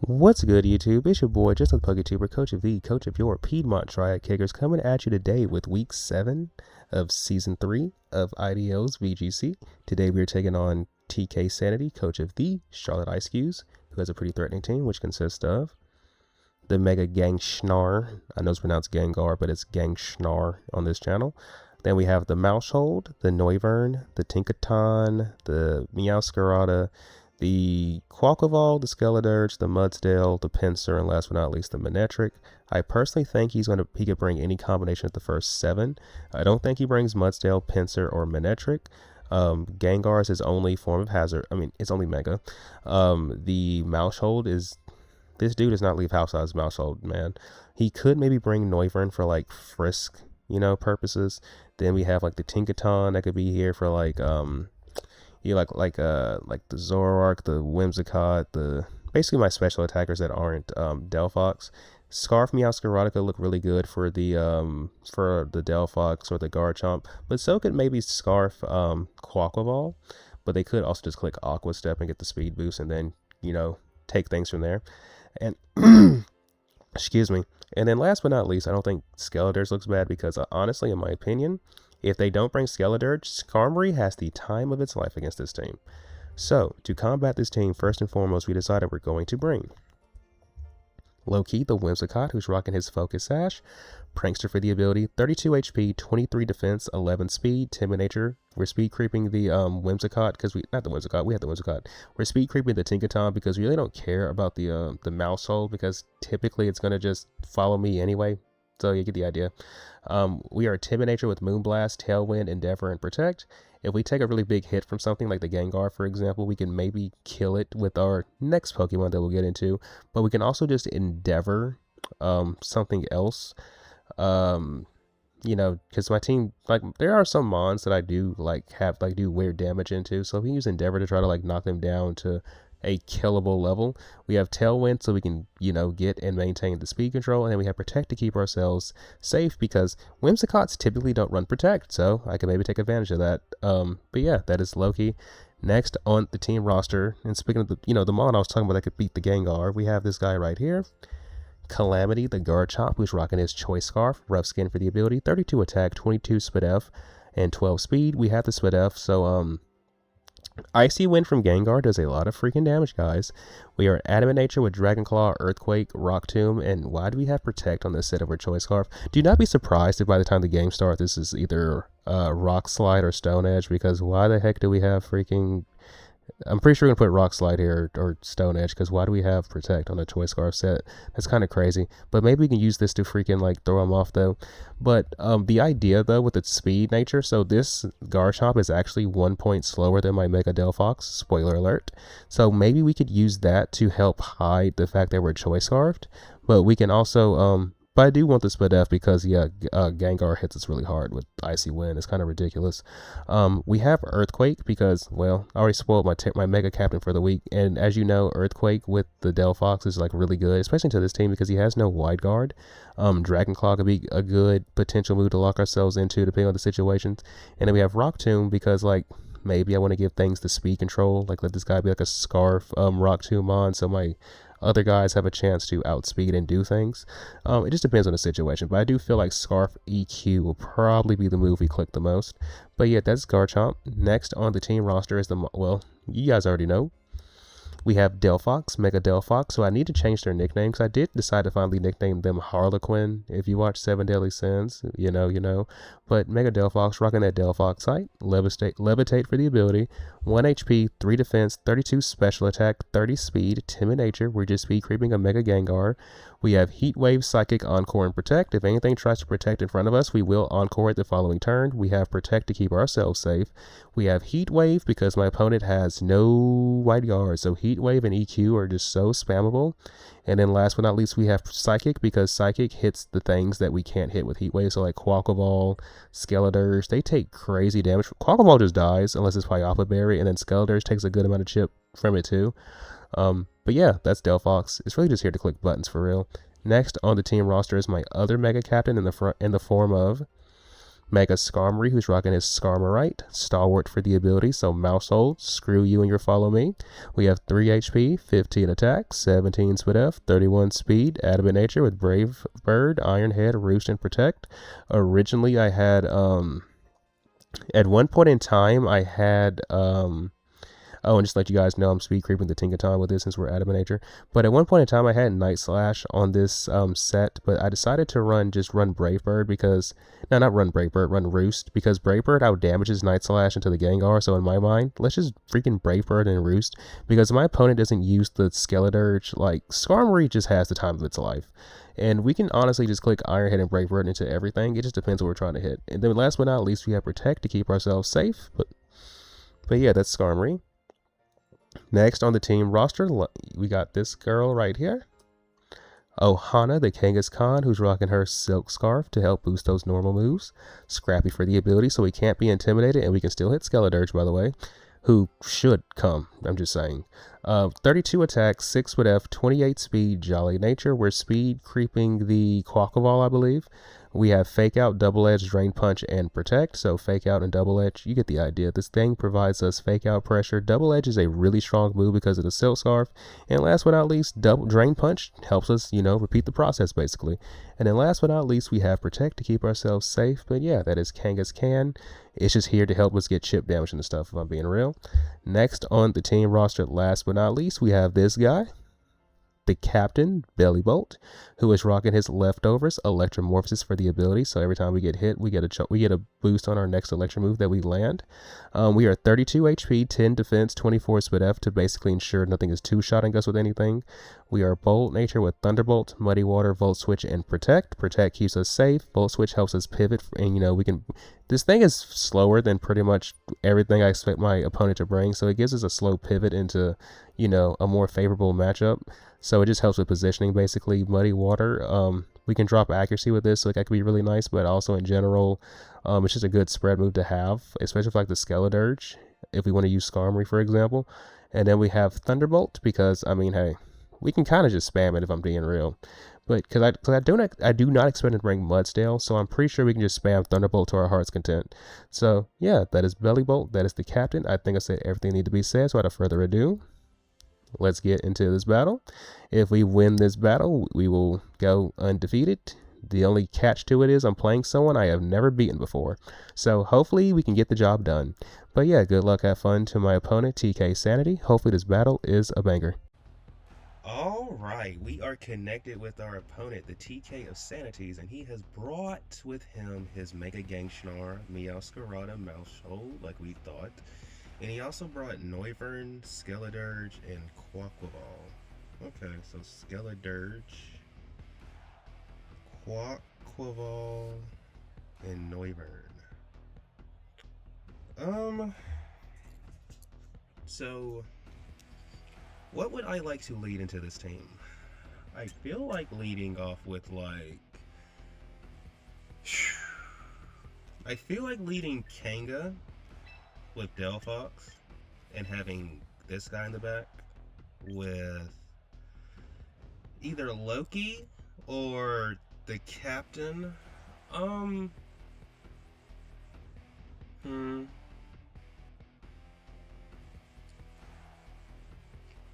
What's good, YouTube? It's your boy, just a PokeTuber, coach of your Piedmont Triad Kickers, coming at you today with week 7 of season 3 of IDL's VGC. Today we are taking on TK Sanity, coach of the Charlotte Eiscues, who has a pretty threatening team, which consists of the Mega Gangschnar. I know it's pronounced Gengar, but it's Gangschnar on this channel. Then we have the Maushold, the Noivern, the Tinkaton, the Meowscarada, the Quaquaval, the Skeledirge, the Mudsdale, the Pinsir, and last but not least, the Manectric. I personally think he could bring any combination of the first 7. I don't think he brings Mudsdale, Pinsir, or Manectric. Gengar is his only form of hazard. I mean, it's only Mega. The Maushold is... This dude does not leave house size Maushold, man. He could maybe bring Noivern for, like, Frisk, purposes. Then we have, like, the Tinkaton that could be here for, like, like the Zoroark, the Whimsicott, basically my special attackers that aren't Delphox. Scarf Meowscarada could look really good for the Delphox or the Garchomp, but so could maybe Scarf Quaquaval. But they could also just click Aqua Step and get the speed boost, and then take things from there. And excuse me. And then last but not least, I don't think Skeledirge looks bad because honestly, in my opinion, if they don't bring Skeledirge, Skarmory has the time of its life against this team. So, to combat this team, first and foremost, we decided we're going to bring Loki, the Whimsicott, who's rocking his Focus Sash. Prankster for the ability, 32 HP, 23 defense, 11 speed, timid nature. We're speed creeping the Whimsicott because we have the Whimsicott. We're speed creeping the Tinkaton because we really don't care about the Maushold because typically it's going to just follow me anyway. So you get the idea. We are timid nature with Moonblast, Tailwind, Endeavor, and Protect. If we take a really big hit from something like the Gengar, for example, we can maybe kill it with our next Pokemon that we'll get into. But we can also just Endeavor something else. Because my team, there are some mons that I do do weird damage into. So if we use Endeavor to try to knock them down to a killable level. We have Tailwind so we can, get and maintain the speed control, and then we have Protect to keep ourselves safe because Whimsicotts typically don't run Protect, so I can maybe take advantage of that. But yeah, that is Loki. Next on the team roster, and speaking of the mon I was talking about that could beat the Gengar, we have this guy right here. Calamity, the Garchomp, who's rocking his Choice Scarf, Rough Skin for the ability, 32 attack, 22 Spidef, and 12 speed. We have the Spidef, so Icy Wind from Gengar does a lot of freaking damage, guys. We are Adamant Nature with Dragon Claw, Earthquake, Rock Tomb, and why do we have Protect on this set of our Choice Scarf? Do not be surprised if by the time the game starts this is either Rock Slide or Stone Edge, because why the heck do we have freaking... I'm pretty sure we're going to put Rock Slide here or Stone Edge, because why do we have Protect on a Choice Scarf set? That's kind of crazy. But maybe we can use this to freaking throw them off though. But the idea though with its speed nature, so this Garchomp is actually 1 point slower than my Mega Delphox, spoiler alert. So maybe we could use that to help hide the fact that we're Choice Scarfed. But we can also... But I do want the Spidef because, yeah, Gengar hits us really hard with Icy Wind. It's kind of ridiculous. We have Earthquake because, well, I already spoiled my Mega Captain for the week. And as you know, Earthquake with the Delphox is, really good, especially to this team because he has no Wide Guard. Dragon Claw could be a good potential move to lock ourselves into depending on the situations. And then we have Rock Tomb because, maybe I want to give things the speed control. Let this guy be a Scarf Rock Tomb on so my other guys have a chance to outspeed and do things. It just depends on the situation, but I do feel like Scarf EQ will probably be the move we click the most. But yeah, that's Garchomp. Next on the team roster is you guys already know. We have Delphox, Mega Delphox, so I need to change their nickname because I did decide to finally nickname them Harlequin. If you watch 7 Deadly Sins, you know. But Mega Delphox, rocking that Delphox height, Levitate for the ability, 1 HP, 3 defense, 32 special attack, 30 speed, timid nature. We're just speed creeping a Mega Gengar. We have Heat Wave, Psychic, Encore, and Protect. If anything tries to protect in front of us, we will Encore it the following turn. We have Protect to keep ourselves safe. We have Heat Wave because my opponent has no Wide Guard, so Heat Wave and EQ are just so spammable. And then last but not least, we have Psychic because Psychic hits the things that we can't hit with Heat Wave. So Quaquaval, Skeledirge, they take crazy damage. Quaquaval just dies unless it's Pyapa Berry, and then Skeledirge takes a good amount of chip from it too. But yeah, that's Delphox. It's really just here to click buttons for real. Next on the team roster is my other Mega Captain in the form of Mega Skarmory, who's rocking his Skarmoryte, Stalwart for the ability, so Mousehold, screw you and your follow me. We have 3 HP, 15 attack, 17 Spit F, 31 speed, Adamant Nature with Brave Bird, Iron Head, Roost, and Protect. Originally, I had, at one point in time, I had, oh, and just to let you guys know, I'm speed creeping the Tinkaton with this since we're Adamant Nature. But at one point in time, I had Night Slash on this set, but I decided to run Brave Bird because, no, not run Brave Bird, run Roost, because Brave Bird out damages Night Slash into the Gengar. So in my mind, let's just freaking Brave Bird and Roost, because my opponent doesn't use the Skeledirge. Like, Skarmory just has the time of its life. And we can honestly just click Iron Head and Brave Bird into everything. It just depends what we're trying to hit. And then last but not least, we have Protect to keep ourselves safe. But yeah, that's Skarmory. Next on the team roster, we got this girl right here. Ohana, the Kangaskhan, who's rocking her Silk Scarf to help boost those normal moves. Scrappy for the ability, so we can't be intimidated, and we can still hit Skeledirge, by the way, who should come, I'm just saying. 32 attack, 6 with F, 28 speed, Jolly Nature. We're speed creeping the Quaquaval, I believe. We have Fake Out, Double Edge, Drain Punch, and Protect. So Fake Out and Double Edge, you get the idea. This thing provides us Fake Out pressure. Double Edge is a really strong move because of the Silk Scarf. And last but not least, Drain Punch helps us, repeat the process basically. And then last but not least, we have Protect to keep ourselves safe. But yeah, that is Kangaskhan. It's just here to help us get chip damage and stuff, if I'm being real. Next on the team roster, last but not least, we have this guy, the Captain, Bellybolt, who is rocking his Leftovers, Electromorphosis for the ability. So every time we get hit, we get a boost on our next Electro move that we land. We are 32 HP, 10 defense, 24 Spit F to basically ensure nothing is two-shotting us with anything. We are Bolt Nature with Thunderbolt, Muddy Water, Volt Switch, and Protect. Protect keeps us safe. Volt Switch helps us pivot, and we can. This thing is slower than pretty much everything I expect my opponent to bring, so it gives us a slow pivot into, a more favorable matchup. So it just helps with positioning, basically. Muddy Water, we can drop accuracy with this, so that could be really nice, but also in general, it's just a good spread move to have, especially for like the Skeledirge, if we want to use Skarmory, for example. And then we have Thunderbolt, because, hey, we can kind of just spam it if I'm being real. But because I do not expect to bring Mudsdale, so I'm pretty sure we can just spam Thunderbolt to our heart's content. So yeah, that is Bellybolt, that is the Captain. I think I said everything need to be said, so without further ado, let's get into this battle. If we win this battle, we will go undefeated. The only catch to it is I'm playing someone I have never beaten before. So hopefully we can get the job done. But yeah, good luck, have fun to my opponent, TK Sanity. Hopefully this battle is a banger. Alright, we are connected with our opponent, the TK of Sanities, and he has brought with him his Mega Gangshnar, Meowscarada, Mousehold, like we thought. And he also brought Noivern, Skeledirge, and Quaquaval. Okay, so Skeledirge, Quaquaval, and Noivern. So what would I like to lead into this team? I feel like leading off with I feel like leading Kanga with Delphox and having this guy in the back with either Loki or the Captain.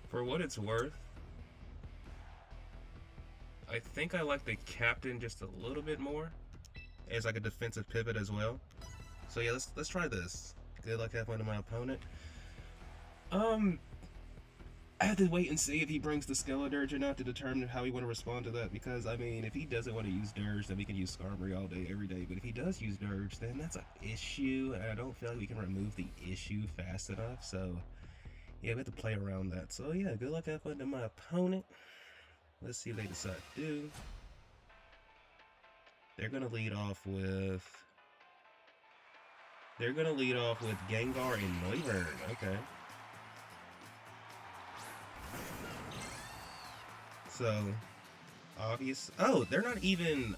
For what it's worth, I think I like the Captain just a little bit more as like a defensive pivot as well. So yeah, let's try this. Good luck, have fun to my opponent. I have to wait and see if he brings the Skeledirge or not to determine how we want to respond to that, because if he doesn't want to use Dirge, then we can use Skarmory all day, every day. But if he does use Dirge, then that's an issue, and I don't feel like we can remove the issue fast enough. So yeah, we have to play around that. So yeah, good luck, have fun to my opponent. Let's see what they decide to do. They're gonna lead off with Gengar and Noivern. Okay. So obvious. Oh, they're not even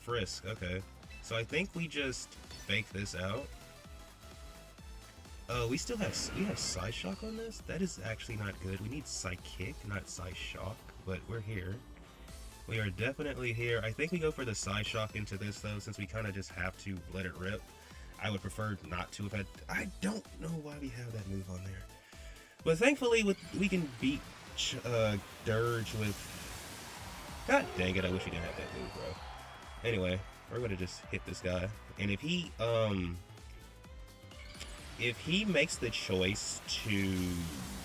Frisk. Okay. So I think we just fake this out. We have Psyshock on this? That is actually not good. We need Psychic, not Psyshock, but we're here. We are definitely here. I think we go for the side shock into this, though, since we kind of just have to let it rip. I would prefer not to. I don't know why we have that move on there. But thankfully, we can beat Dirge with... God dang it, I wish we didn't have that move, bro. Anyway, we're going to just hit this guy. And if he makes the choice to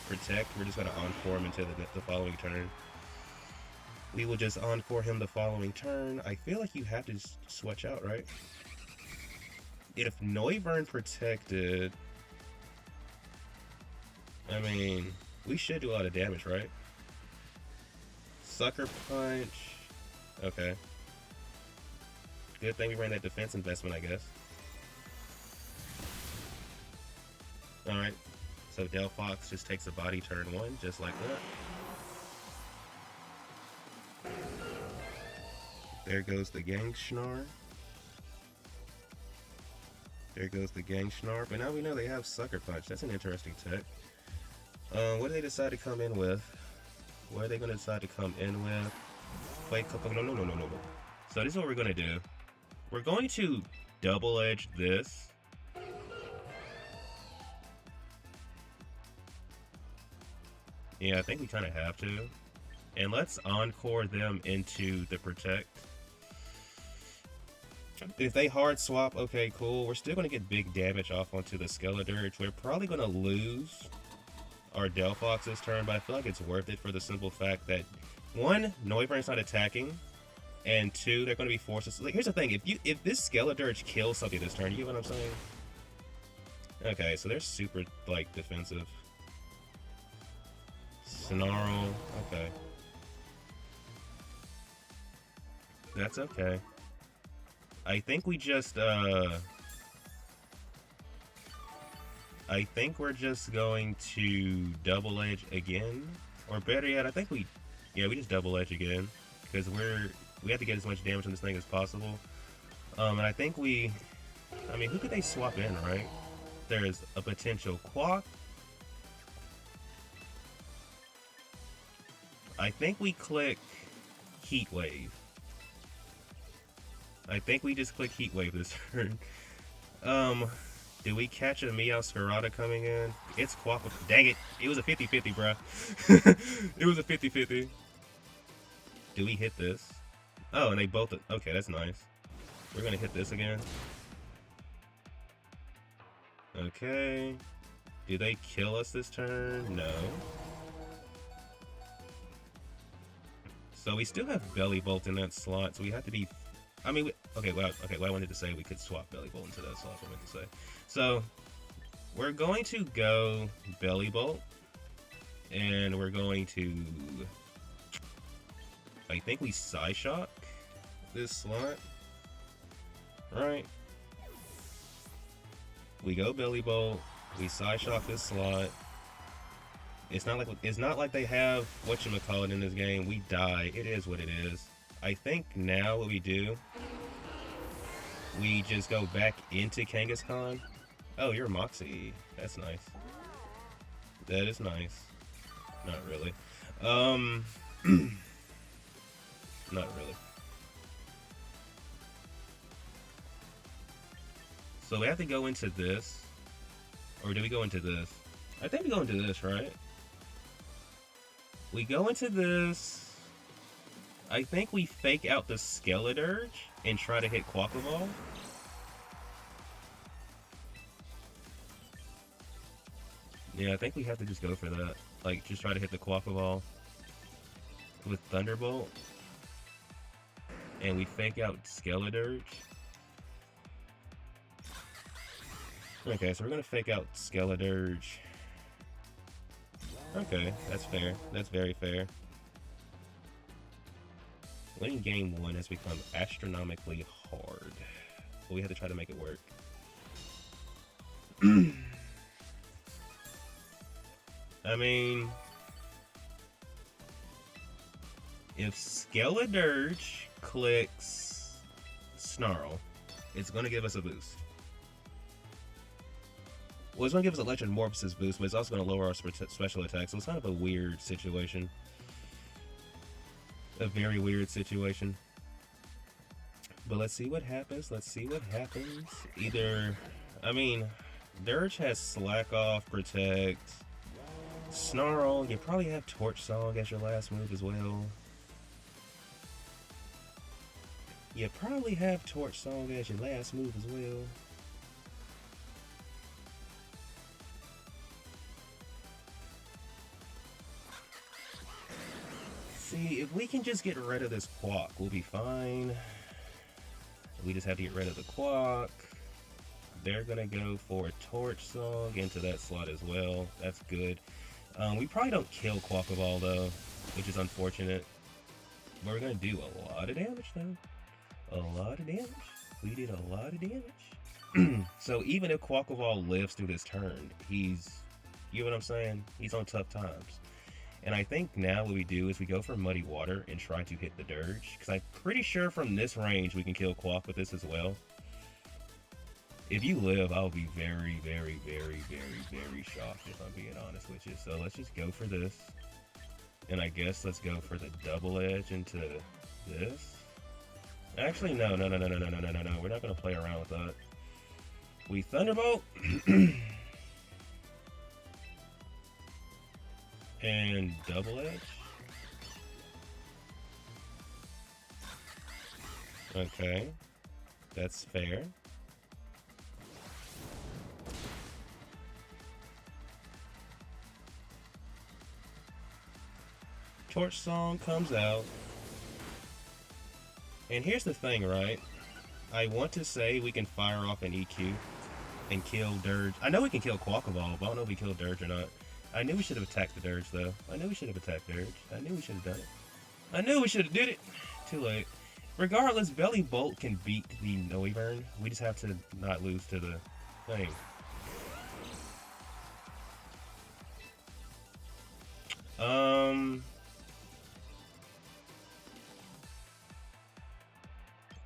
protect, we're just going to encore him until the following turn. We will just encore him the following turn. I feel like you have to switch out, right? If Noivern protected... I mean, we should do a lot of damage, right? Sucker Punch. Okay. Good thing we ran that defense investment, I guess. Alright. So Delphox just takes a body turn 1, just like that. There goes the Gangschnar. There goes the Gangschnar. But now we know they have Sucker Punch. That's an interesting tech. What do they decide to come in with? What are they going to decide to come in with? Wait, no. So this is what we're going to do. We're going to double edge this. Yeah, I think we kind of have to. And let's encore them into the protect. If they hard swap, okay, cool. We're still going to get big damage off onto the Skeledirge. We're probably going to lose our Delphox this turn, but I feel like it's worth it for the simple fact that, 1, Noivern's not attacking, and 2, they're going to be forced to... Like, here's the thing, if this Skeledirge kills something this turn, you get what I'm saying? Okay, so they're super, like, defensive. Snarl, okay. That's okay. I think we just, I think we're just going to double edge again. Or better yet, I think we just double edge again. Because we have to get as much damage on this thing as possible. And I think who could they swap in, right? There's a potential Quack. I think we click Heat Wave. I think we just click Heat Wave this turn. Do we catch a Meowscarada coming in? It's Quack. Dang it. It was a 50-50, bruh. It was a 50-50. Do we hit this? Oh, and they both... Okay, that's nice. We're going to hit this again. Okay. Do they kill us this turn? No. So we still have Belly Bolt in that slot, so we have to be... I mean, what I wanted to say, we could swap Belly Bolt into that slot, I meant to say. So, we're going to go Belly Bolt, and we're going to... I think we Psyshock this slot. Right. We go Belly Bolt, we Psyshock this slot. It's not like they have whatchamacallit in this game. We die. It is what it is. I think now what we do, we just go back into Kangaskhan. Oh, you're Moxie. That's nice. That is nice. Not really. Not really. So we have to go into this. Or do we go into this? I think we go into this, right? We go into this. I think we fake out the Skeledirge and try to hit Quaquaval. Yeah, I think we have to just go for that. Like, just try to hit the Quaquaval with Thunderbolt. And we fake out Skeledirge. Okay, so we're gonna fake out Skeledirge. Okay, that's fair. That's very fair. Winning game 1 has become astronomically hard. But we have to try to make it work. I mean... if Skeledirge clicks Snarl, it's going to give us a boost. Well, it's going to give us Electromorphosis boost, but it's also going to lower our special attack, so it's kind of a weird situation. a very weird situation. But let's see what happens. Let's see what happens. Either, I mean, Dirge has Slack Off, Protect, Snarl. You probably have Torch Song as your last move as well. You probably have Torch Song as your last move as well. See, if we can just get rid of this Quack, we'll be fine. We just have to get rid of the Quack. They're gonna go for a Torch Song into that slot as well. That's good. We probably don't kill Quackball though, which is unfortunate. But we're gonna do a lot of damage though. A lot of damage. We did a lot of damage. So even if Quackball lives through this turn, he's, you know what I'm saying? He's on tough times. And I think now what we do is we go for Muddy Water and try to hit the Dirge. Because I'm pretty sure from this range we can kill Quack with this as well. If you live, I'll be very, very, very, very, very shocked if I'm being honest with you. So let's just go for this. And I guess let's go for the double edge into this. Actually, no. We're not going to play around with that. We Thunderbolt. And double edge. Okay. That's fair. Torch Song comes out. And here's the thing, right? I want to say we can fire off an EQ and kill Dirge. I know we can kill Quackball, but I don't know if we kill Dirge or not. I knew we should have attacked the Dirge, though. I knew we should have attacked Dirge. I knew we should have done it. I knew we should have did it. Too late. Regardless, Belly Bolt can beat the Noivern. We just have to not lose to the thing.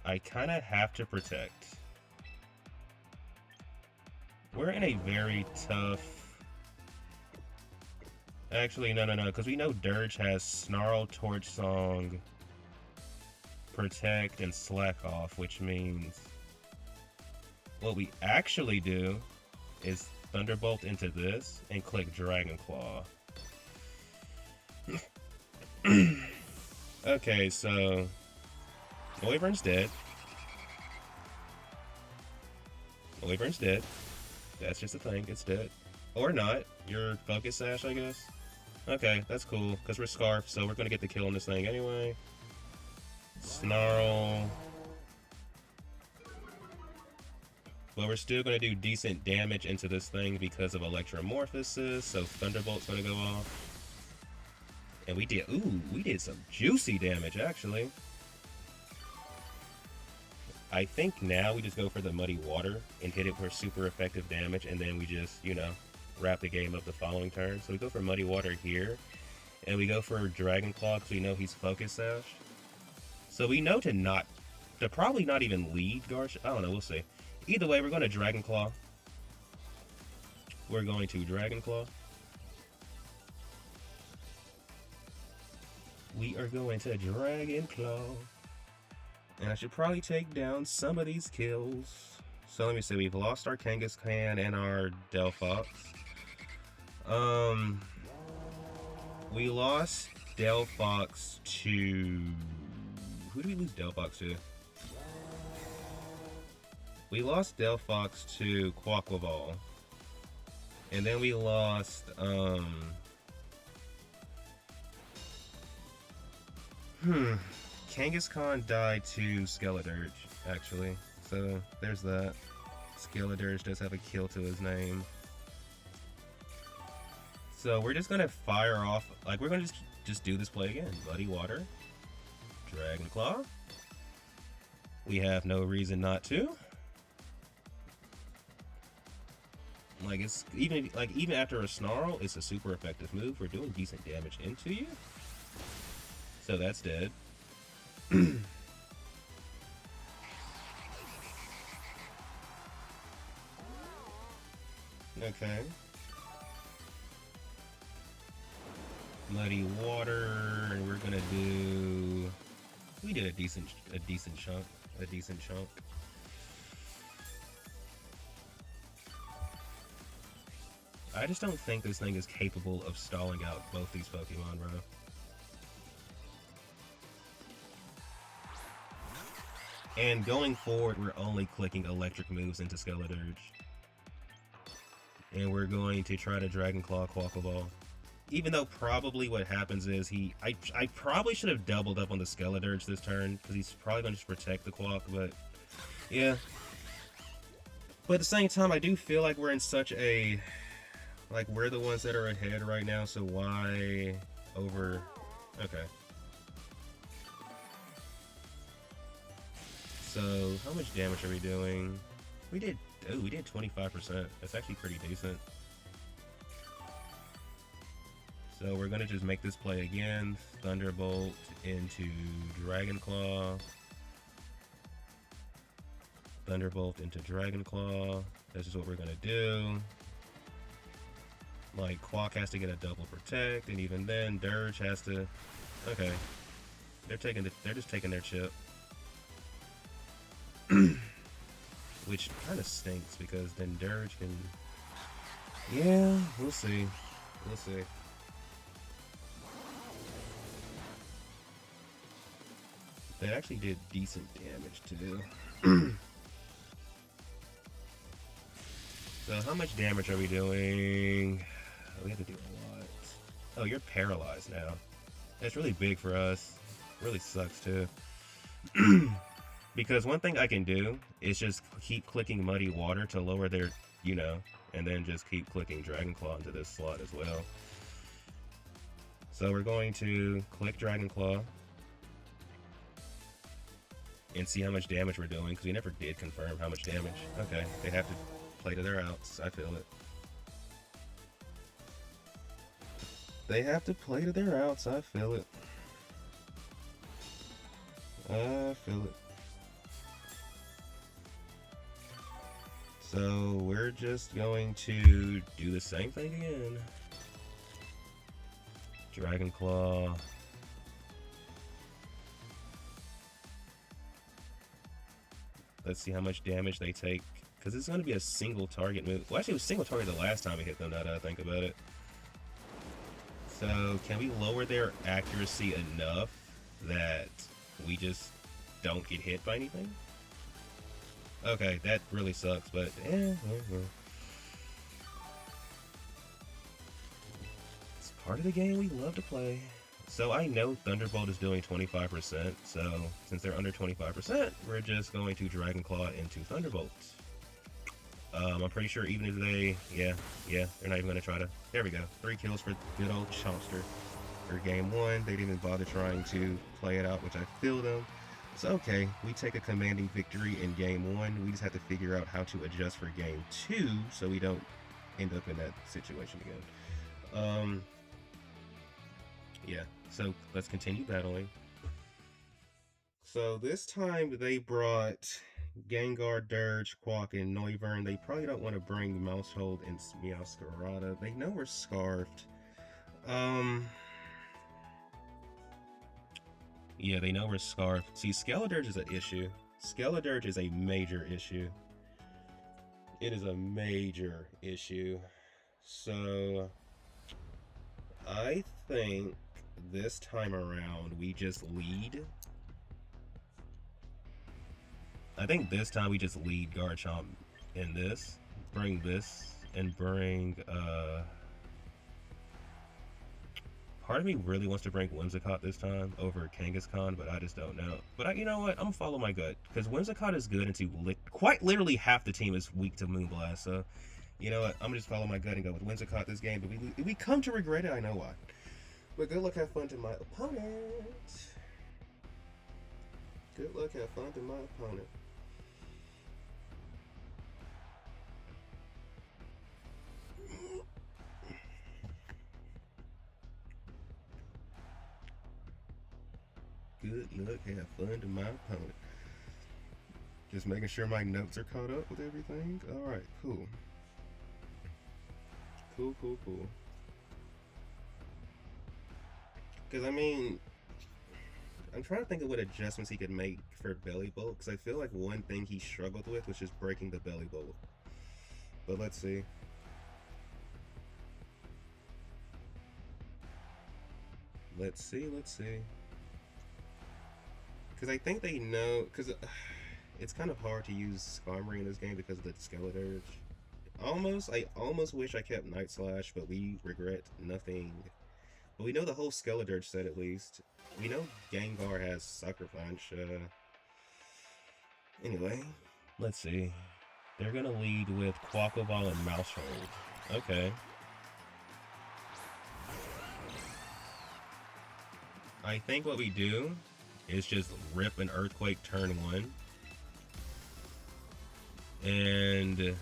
I kind of have to protect. We're in a very tough... Actually, no, because we know Dirge has Snarl, Torch Song, Protect, and Slack Off, which means what we actually do is Thunderbolt into this and click Dragon Claw. Okay, so Noivern's dead. Noivern's dead. That's just a thing, it's dead. Or not. Your Focus Sash, I guess. Okay, that's cool, because we're Scarf, so we're going to get the kill on this thing anyway. Snarl. But we're still going to do decent damage into this thing because of Electromorphosis, so Thunderbolt's going to go off. And we did some juicy damage, actually. I think now we just go for the Muddy Water and hit it for super effective damage, and then we just, you know, wrap the game up the following turn. So we go for Muddy Water here, and we go for Dragon Claw because we know he's Focus Sash. So we know to probably not even lead Garch. I don't know, we'll see. Either way, we're going to Dragon Claw. We're going to Dragon Claw. We are going to Dragon Claw. And I should probably take down some of these kills. So let me see, we've lost our Kangaskhan and our Delphox. We lost Delphox to... Who did we lose Delphox to? We lost Delphox to Quackball. And then we lost, Kangaskhan died to Skeledirge, actually. So, there's that. Skeledirge does have a kill to his name. So, we're just gonna fire off, like, we're gonna just do this play again. Muddy Water. Dragon Claw. We have no reason not to. Like, it's even after a Snarl, it's a super effective move. We're doing decent damage into you. So that's dead. Okay. Muddy Water, and we're gonna do We did a decent chunk. A decent chunk. I just don't think this thing is capable of stalling out both these Pokemon, bro. And going forward, we're only clicking electric moves into Skeledirge. And we're going to try to Dragon Claw Quackaball. Even though probably what happens is I probably should have doubled up on the Skeledirge this turn, because he's probably going to just protect the Quack, but yeah. But at the same time, I do feel like we're in such a... Like, we're the ones that are ahead right now, so why over... Okay. So, how much damage are we doing? We did 25%. That's actually pretty decent. So we're gonna just make this play again. Thunderbolt into Dragon Claw. Thunderbolt into Dragon Claw. This is what we're gonna do. Like, Quack has to get a double protect, and even then, Dirge has to... Okay. They're just taking their chip. Which kind of stinks, because then Dirge can... Yeah, we'll see. We'll see. They actually did decent damage, too. So, how much damage are we doing? We have to do a lot. Oh, you're paralyzed now. That's really big for us. Really sucks, too. Because one thing I can do is just keep clicking Muddy Water to lower their, you know, and then just keep clicking Dragon Claw into this slot as well. So we're going to click Dragon Claw and see how much damage we're doing, because we never did confirm how much damage. Okay, they have to play to their outs. I feel it. They have to play to their outs. I feel it. I feel it. So we're just going to do the same thing again. Dragon Claw. Let's see how much damage they take, because it's going to be a single target move. Well, actually, it was single target the last time we hit them, now that I think about it. So, can we lower their accuracy enough that we just don't get hit by anything? Okay, that really sucks, but it's part of the game we love to play. So I know Thunderbolt is doing 25%, so since they're under 25%, we're just going to Dragon Claw into Thunderbolt. I'm pretty sure even if they, yeah, they're not even going to try to, there we go, 3 kills for good old Chomster for game 1. They didn't even bother trying to play it out, which I feel them. So okay, we take a commanding victory in game 1. We just have to figure out how to adjust for game 2 so we don't end up in that situation again. Yeah, so let's continue battling. So this time they brought Gengar, Dirge, Quack, and Noivern. They probably don't want to bring Mousehold and Meowscarada. They know we're Scarfed. Yeah, they know we're Scarfed. See, Skeledirge is an issue. Skeledirge is a major issue. It is a major issue. So I think this time around we just lead. I think this time we just lead Garchomp in this. Bring this and bring part of me really wants to bring Whimsicott this time over Kangaskhan, but I just don't know. But you know what? I'm gonna follow my gut, because Whimsicott is good into quite literally half the team is weak to Moonblast. So you know what? I'm gonna just follow my gut and go with Whimsicott this game. But we come to regret it. I know why. But good luck, have fun to my opponent. Good luck, have fun to my opponent. Good luck, have fun to my opponent. Just making sure my notes are caught up with everything. Alright, cool. Cool. Because, I mean, I'm trying to think of what adjustments he could make for belly bolt, because I feel like one thing he struggled with was just breaking the belly bolt. But let's see. Let's see. Because I think they know, because it's kind of hard to use Skarmory in this game because of the Skeledirge. I almost wish I kept Night Slash, but we regret nothing. But we know the whole Skeledirge set at least. We know Gengar has Sucker Punch. Anyway, let's see. They're gonna lead with Quaquaval and Maushold. Okay. I think what we do is just rip an Earthquake turn 1. And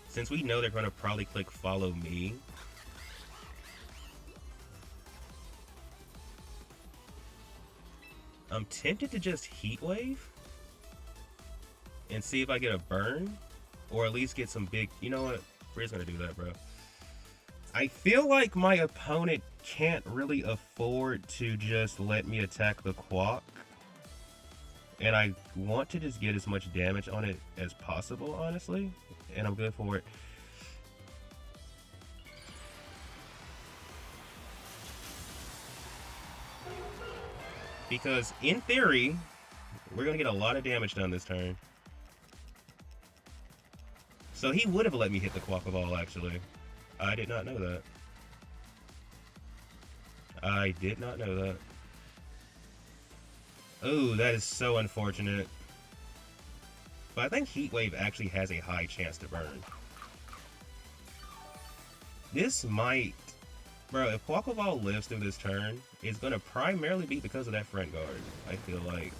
since we know they're gonna probably click Follow Me, I'm tempted to just Heat Wave and see if I get a burn, or at least get some big. You know what? We're just gonna do that, bro. I feel like my opponent can't really afford to just let me attack the Quack, and I want to just get as much damage on it as possible, honestly, and I'm good for it. Because, in theory, we're going to get a lot of damage done this turn. So he would have let me hit the Quaquaval, actually. I did not know that. I did not know that. Oh, that is so unfortunate. But I think Heat Wave actually has a high chance to burn. This might... Bro, if Quaquaval lives through this turn, it's going to primarily be because of that front guard, I feel like.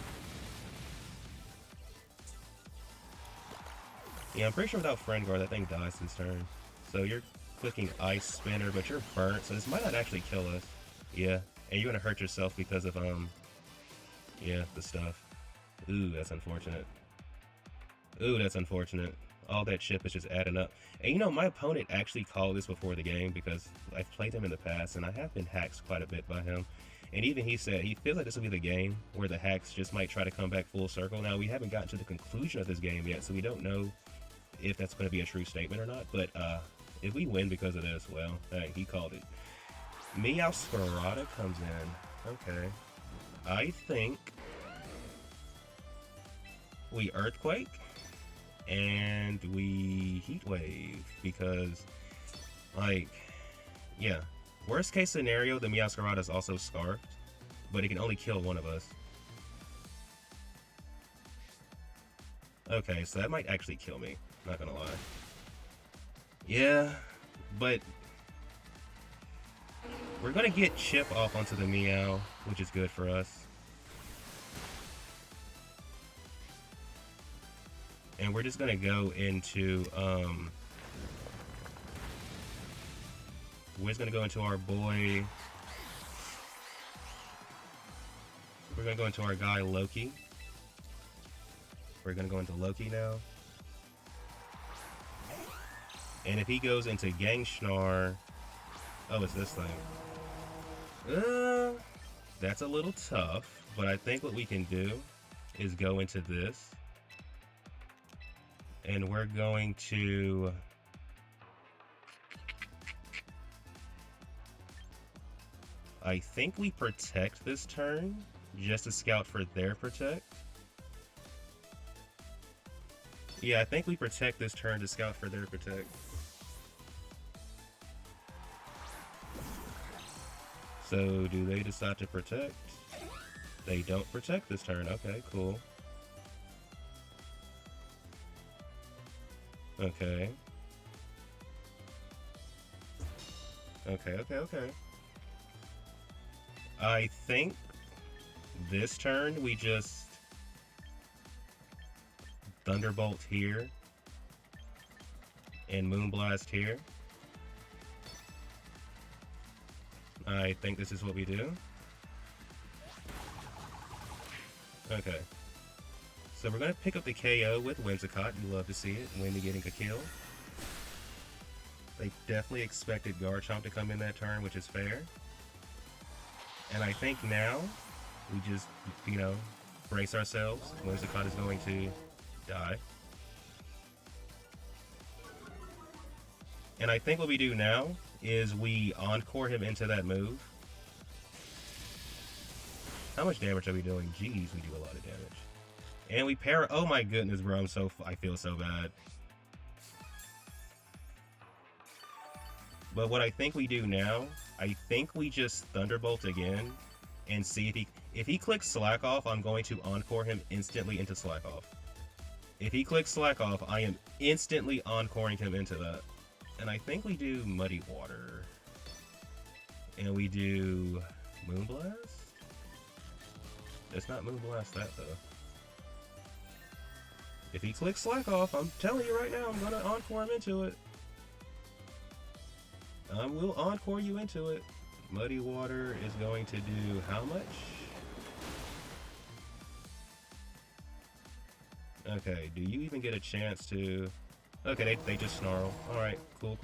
Yeah, I'm pretty sure without friend guard, that thing dies this turn. So you're clicking Ice Spinner, but you're burnt, so this might not actually kill us. Yeah, and you're going to hurt yourself because of, yeah, the stuff. Ooh, that's unfortunate. Ooh, that's unfortunate. All that chip is just adding up. And you know, my opponent actually called this before the game because I've played him in the past and I have been hacked quite a bit by him. And even he said he feels like this will be the game where the hacks just might try to come back full circle. Now, we haven't gotten to the conclusion of this game yet, so we don't know if that's going to be a true statement or not. But if we win because of this, well, hey, he called it. Meowscarada comes in. Okay. I think we Earthquake and we Heat Wave because, like, yeah, worst case scenario, the Meowscarada is also Scarfed, but it can only kill one of us. Okay, so that might actually kill me, not gonna lie. Yeah, but we're gonna get Chip off onto the Meow, which is good for us. And we're just gonna go into, we're just gonna go into our boy. We're gonna go into our guy Loki. We're gonna go into Loki now. And if he goes into Gangschnar, oh, it's this thing. That's a little tough, but I think what we can do is go into this. And we're going to... I think we protect this turn, just to scout for their protect. Yeah, I think we protect this turn to scout for their protect. So, do they decide to protect? They don't protect this turn. Okay, cool. Okay. Okay. I think this turn we just Thunderbolt here and Moonblast here. I think this is what we do. Okay. So we're going to pick up the KO with Whimsicott. You love to see it. Wendy getting a kill. They definitely expected Garchomp to come in that turn, which is fair. And I think now We just, you know, brace ourselves. Whimsicott is going to die. And I think what we do now is we encore him into that move. How much damage are we doing? Jeez, we do a lot of damage. And we pair. Oh my goodness, bro! I feel so bad. But what I think we do now, I think we just Thunderbolt again and see if he clicks Slack Off, I'm going to encore him instantly into Slack Off. If he clicks Slack Off, I am instantly encoring him into that. And I think we do Muddy Water. And we do Moonblast? It's not Moonblast that though. If he clicks Slack Off, I'm telling you right now, I'm gonna encore him into it. I will encore you into it. Muddy Water is going to do how much? Okay, do you even get a chance to... Okay, they just snarl. Alright, cool.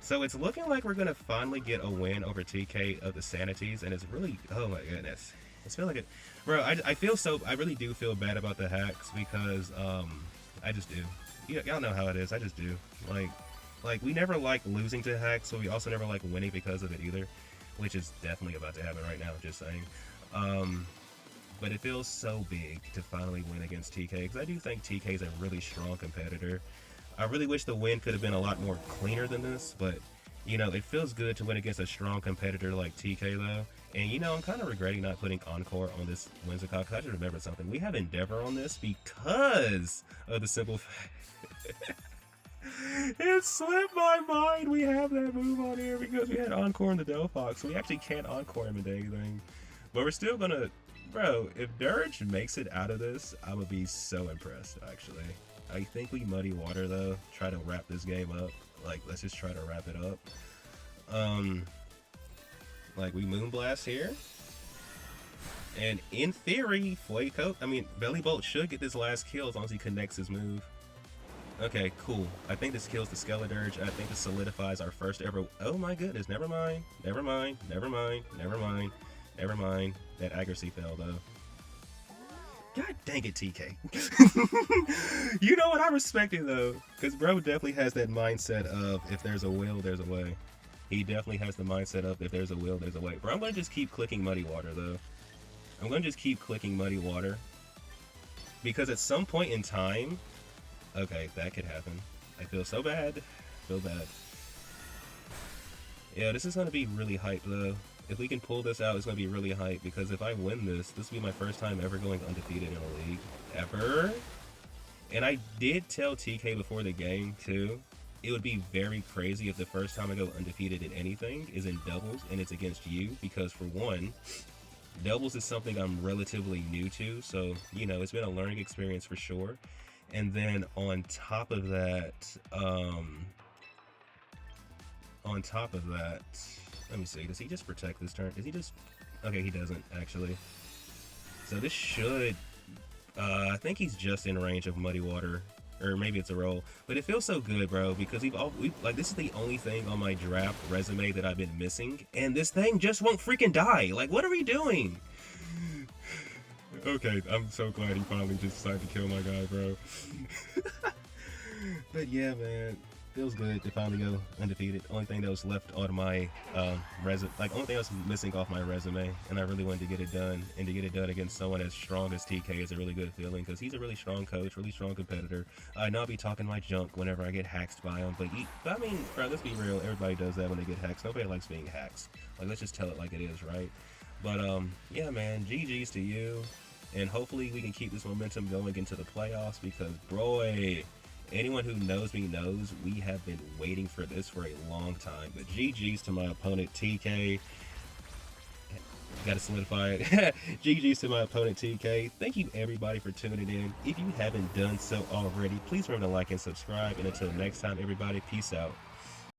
So it's looking like we're going to finally get a win over TK of the Sanities, and it's really... Oh my goodness. It's feeling like it... Bro, I feel so... I really do feel bad about the hacks because, I just do. Y'all know how it is. I just do. Like, we never like losing to hacks, so we also never like winning because of it either, which is definitely about to happen right now, just saying. But it feels so big to finally win against TK, because I do think TK is a really strong competitor. I really wish the win could have been a lot more cleaner than this, but, you know, it feels good to win against a strong competitor like TK, though. And, you know, I'm kind of regretting not putting Encore on this Whimsicott, because I just remembered something. We have Endeavor on this because of the simple fact... It slipped my mind we have that move on here because we had Encore in the Delphox. So we actually can't Encore him into anything. But we're still gonna... Bro, if Dirge makes it out of this, I'm gonna be so impressed, actually. I think we Muddy Water, though. Try to wrap this game up. Like, let's just try to wrap it up. Like, we Moonblast here. And in theory, Belly Bolt should get this last kill as long as he connects his move. Okay, cool. I think this kills the Skeledirge. I think this solidifies our first ever... Oh my goodness, never mind. That accuracy fell, though. God dang it, TK. You know what? I respect it, though. Because bro definitely has that mindset of, if there's a will, there's a way. He definitely has the mindset of, if there's a will, there's a way. Bro, I'm going to just keep clicking Muddy Water, though. I'm going to just keep clicking Muddy Water. Because at some point in time... Okay, that could happen. I feel so bad. Yeah, this is going to be really hype, though. If we can pull this out, it's going to be really hype, because if I win this, this will be my first time ever going undefeated in a league. Ever. And I did tell TK before the game, too, it would be very crazy if the first time I go undefeated in anything is in doubles, and it's against you, because for one, doubles is something I'm relatively new to, so, you know, it's been a learning experience for sure. And then on top of that, let me see, does he just protect this turn? Is he just... Okay, he doesn't, actually. So this should... I think he's just in range of Muddy Water. Or maybe it's a roll. But it feels so good, bro, because like, this is the only thing on my draft resume that I've been missing. And this thing just won't freaking die. Like, what are we doing? Okay, I'm so glad he finally just decided to kill my guy, bro. But yeah, man, feels good to finally go undefeated. Only thing that was left on my only thing that was missing off my resume, and I really wanted to get it done. And to get it done against someone as strong as TK is a really good feeling, because he's a really strong coach, really strong competitor. I know I'll be talking my junk whenever I get hacked by him, but I mean, bro, let's be real. Everybody does that when they get hacked. Nobody likes being hacked. Like, let's just tell it like it is, right? But yeah, man, GG's to you. And hopefully we can keep this momentum going into the playoffs, because, boy, anyone who knows me knows we have been waiting for this for a long time. But GG's to my opponent, TK. Gotta solidify it. GG's to my opponent, TK. Thank you, everybody, for tuning in. If you haven't done so already, please remember to like and subscribe. And until next time, everybody, peace out.